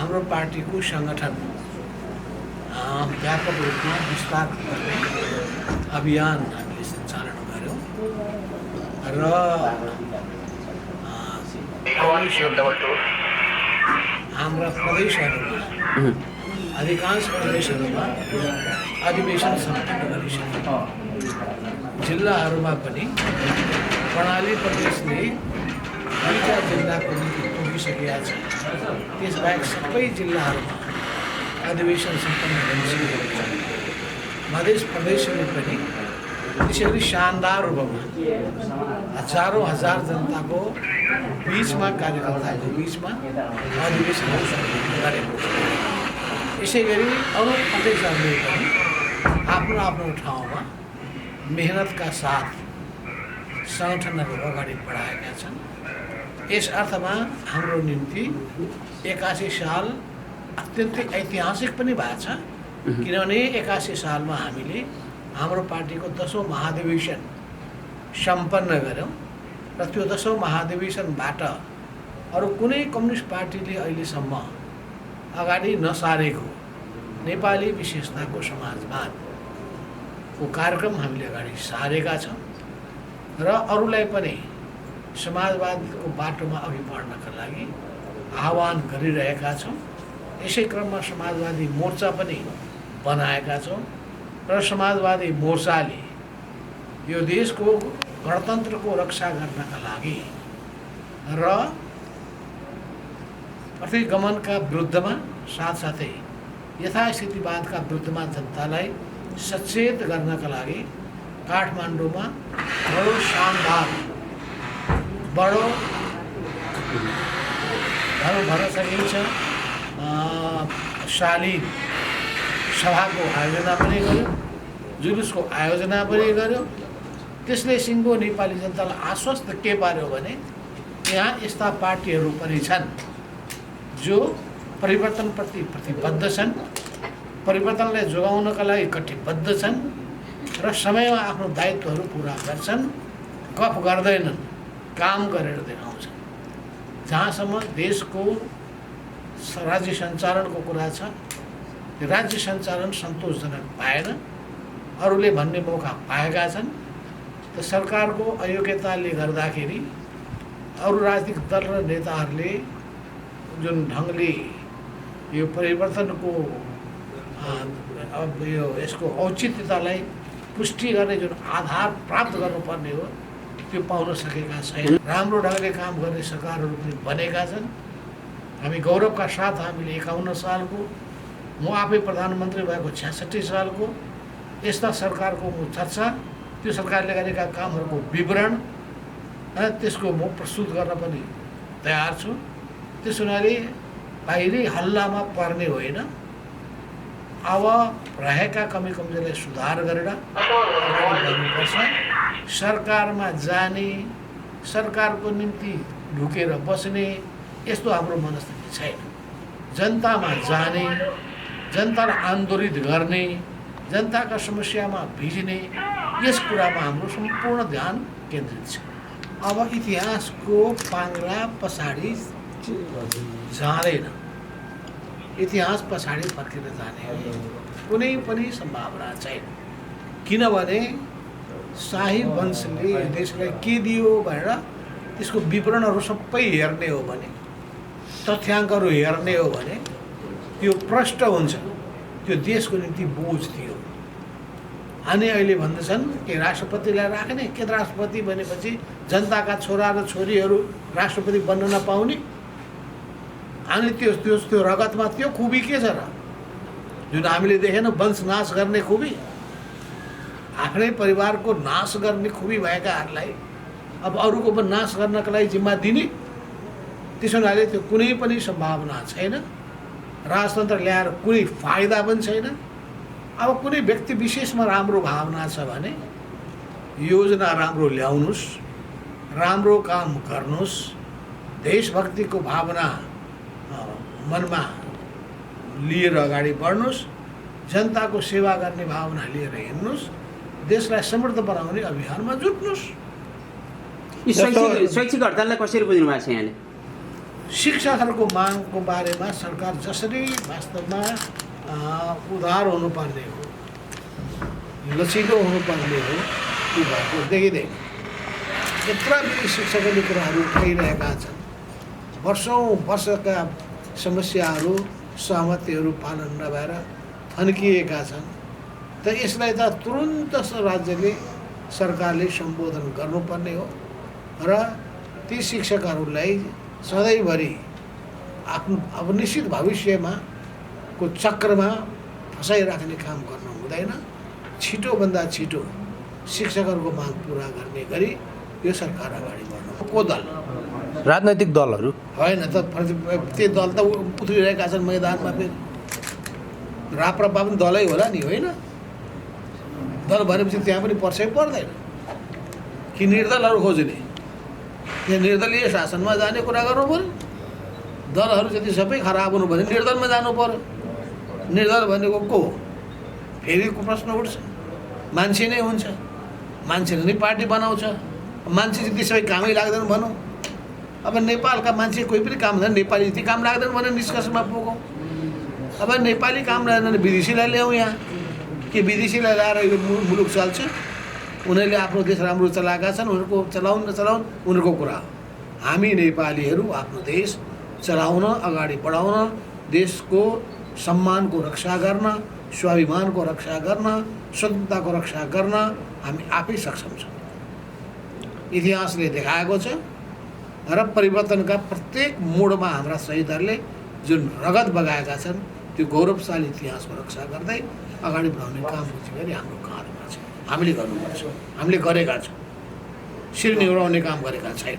हाम्रो पार्टीको सङ्गठन व्यापक रूपमा विस्तार गर्ने अभियान हामीले सञ्चालन गऱ्यौँ र हाम्रा प्रदेशहरूमा अधिकांश प्रदेशहरूमा अधिवेशन सम्पन्न गरिसक्यो। जिल्लाहरूमा पनि कर्णाली प्रदेशले 2टा जिल्लाको निम्ति पुगिसकेका छ। त्यसबाहेक सबै जिल्लाहरूमा अधिवेशन सम्पन्न गरिसकेको छ। मध्य प्रदेशले पनि त्यसरी शानदार रूपमा हजारौँ हजार जनताको बीचमा कार्यकर्ताको बीचमा अधिवेशन गरेको छ। यसै गरी अरू प्रदेशहरूले पनि आफ्नो आफ्नो ठाउँमा मेहनतका साथ सङ्गठनहरू अगाडि बढाएका छन्। यस अर्थमा हाम्रो निम्ति 81 साल अत्यन्तै ऐतिहासिक पनि भएको छ, किनभने 81 सालमा हामीले हाम्रो पार्टीको 10औं महाधिवेशन सम्पन्न गऱ्यौँ र त्यो 10औं महाधिवेशनबाट अरू कुनै कम्युनिस्ट पार्टीले अहिलेसम्म अगाडि नसारेको नेपाली विशेषताको समाजवादको कार्यक्रम हामीले अगाडि सारेका छौँ र अरूलाई पनि समाजवादको बाटोमा अघि बढ्नका लागि आह्वान गरिरहेका छौँ। यसै क्रममा समाजवादी मोर्चा पनि बनाएका छौँ र समाजवादी मोर्चाले यो देशको गणतन्त्रको रक्षा गर्नका लागि र प्रतिगमनका विरुद्धमा साथसाथै यथास्थितिवादका विरुद्धमा जनतालाई सचेत गर्नका लागि काठमाडौँमा बडो शानदार बडो भन्न सकिन्छ शालीन सभाको आयोजना पनि गर्यो, जुलुसको आयोजना पनि गर्यो। त्यसले सिङ्गो नेपाली जनतालाई आश्वस्त के पार्यो भने यहाँ यस्ता पार्टीहरू पनि छन् जो परिवर्तनप्रति प्रतिबद्ध छन्, परिवर्तनलाई जोगाउनका लागि कटिबद्ध छन् र समयमा आफ्नो दायित्वहरू पुरा गर्छन्, गफ गर्दैनन्, काम गरेर देखाउँछन्। जहाँसम्म देशको राज्य सञ्चालनको कुरा छ, राज्य सञ्चालन सन्तोषजनक पाएन, अरूले भन्ने मौका पाएका छन्। त सरकारको अयोग्यताले गर्दाखेरि अरू राजनीतिक दल र नेताहरूले जुन ढङ्गले यो परिवर्तनको यसको औचित्यतालाई पुष्टि गर्ने जुन आधार प्राप्त गर्नुपर्ने हो त्यो पाउन सकेका छैन। राम्रो ढङ्गले काम गर्ने सरकारहरू पनि बनेका छन्। हामी गौरवका साथ हामीले 51 सालको, म आफै प्रधानमन्त्री भएको 66 सालको यस्ता सरकारको म चर्चा, त्यो सरकारले गरेका कामहरूको विवरण त्यसको म प्रस्तुत गर्न पनि तयार छु। त्यस हुनाले बाहिरी हल्लामा पर्ने होइन, अब रहेका कमी कमजोरीलाई सुधार गरेर गर्नुपर्छ। सरकारमा जाने, सरकारको निम्ति ढुकेर बस्ने यस्तो हाम्रो मनस्थिति छैन। जनतामा जाने, जनतालाई आन्दोलित गर्ने, जनताका समस्यामा भिज्ने, यस कुरामा हाम्रो सम्पूर्ण ध्यान केन्द्रित छ। अब इतिहासको पाङ्ग्रा पछाडि जाँदैन, इतिहास पछाडि फर्केर जाने कुनै पनि सम्भावना छैन। किनभने शाही वंशले देशलाई के दियो भनेर त्यसको विवरणहरू सबै हेर्ने हो भने, तथ्याङ्कहरू हेर्ने हो भने त्यो प्रष्ट हुन्छ, त्यो देशको निम्ति बोझ थियो। अनि अहिले भन्दछन् कि राष्ट्रपतिलाई राख्ने, के राष्ट्रपति भनेपछि जनताका छोरा र छोरीहरू राष्ट्रपति बन्न नपाउने। अनि त्यो रगतमा त्यो खुबी के छ र, जुन हामीले देखेन वंश नाश गर्ने खुबी, आफ्नै परिवारको नाश गर्ने खुबी भएकाहरूलाई अब अरूको पनि नाश गर्नका लागि जिम्मा दिने। त्यसो हुनाले त्यो कुनै पनि सम्भावना छैन। राजतन्त्र ल्याएर कुनै फाइदा पनि छैन। अब कुनै व्यक्ति विशेषमा राम्रो भावना छ भने योजना राम्रो ल्याउनुहोस्, राम्रो काम गर्नुहोस्, देशभक्तिको भावना मनमा लिएर अगाडि बढ्नुहोस्, जनताको सेवा गर्ने भावना लिएर हिँड्नुहोस्, देशलाई समृद्ध बनाउने अभियानमा जुट्नुहोस्। शैक्षिक हडताललाई कसरी बुझ्नु भएको छ यहाँले? शिक्षकहरूको मागको बारेमा सरकार जसरी वास्तवमा उदार हुनुपर्ने हो, लचिलो हुनुपर्ने हो, त्यो भएको देखिँदैन। यत्र पनि शिक्षकहरूले कुराहरू उठाइरहेका छन्। वर्षका समस्याहरू सहमतिहरू पालन नभएर थन्किएका छन्। त यसलाई त तुरुन्त राज्यले सरकारले सम्बोधन गर्नुपर्ने हो र ती शिक्षकहरूलाई सधैँभरि आफ्नो अब निश्चित भविष्यमा को चक्रमा फसाइराख्ने काम गर्नु हुँदैन। छिटोभन्दा छिटो शिक्षकहरूको माग पुरा गर्ने गरी यो सरकार अगाडि बढ्नु। को दल? राजनैतिक दलहरू होइन त, त्यो दल त उत्रिरहेका छन् मैदानमा। फेरि राप्रपा पनि दलै होला नि, होइन? दल भनेपछि त्यहाँ पनि पर्छै पर्दैन कि निर्दलहरू खोज्ने? त्यहाँ निर्दलीय शासनमा जाने कुरा गर्नु पऱ्यो। दलहरू जति सबै खराब हुनु भने निर्दलमा जानु पर्यो। निर्दल भनेको को हो? फेरि प्रश्न उठ्छ। मान्छे नै हुन्छ, मान्छेले नै पार्टी बनाउँछ। मान्छे जति सबै कामै लाग्दैन भनौँ। अब नेपालका मान्छे कोही पनि काम हुँदैन, नेपाली जति काम लाग्दैन भने निष्कर्षमा पुगौँ। अब नेपाली काम लाग्दैन भने विदेशीलाई ल्याउँ यहाँ, कि विदेशीलाई ल्याएर यो मुलुक चल्छ? उनीहरूले आफ्नो देश राम्रो चलाएका छन्, उनीहरूको चलाउन नचलाउन् उनीहरूको कुरा हो। हामी नेपालीहरू आफ्नो देश चलाउन, अगाडि बढाउन, देशको सम्मानको रक्षा गर्न, स्वाभिमानको रक्षा गर्न, स्वतन्त्रताको रक्षा गर्न हामी आफै सक्षम छौँ। इतिहासले देखाएको छ र परिवर्तनका प्रत्येक मोडमा हाम्रा शहीदहरूले जुन रगत बगाएका छन् त्यो गौरवशाली इतिहासको रक्षा गर्दै अगाडि बढाउने काम गरी हाम्रो काँधमा छ। हामीले गर्नुपर्छ, हामीले गरेका छौँ। शिर निहुराउने काम गरेका छैन।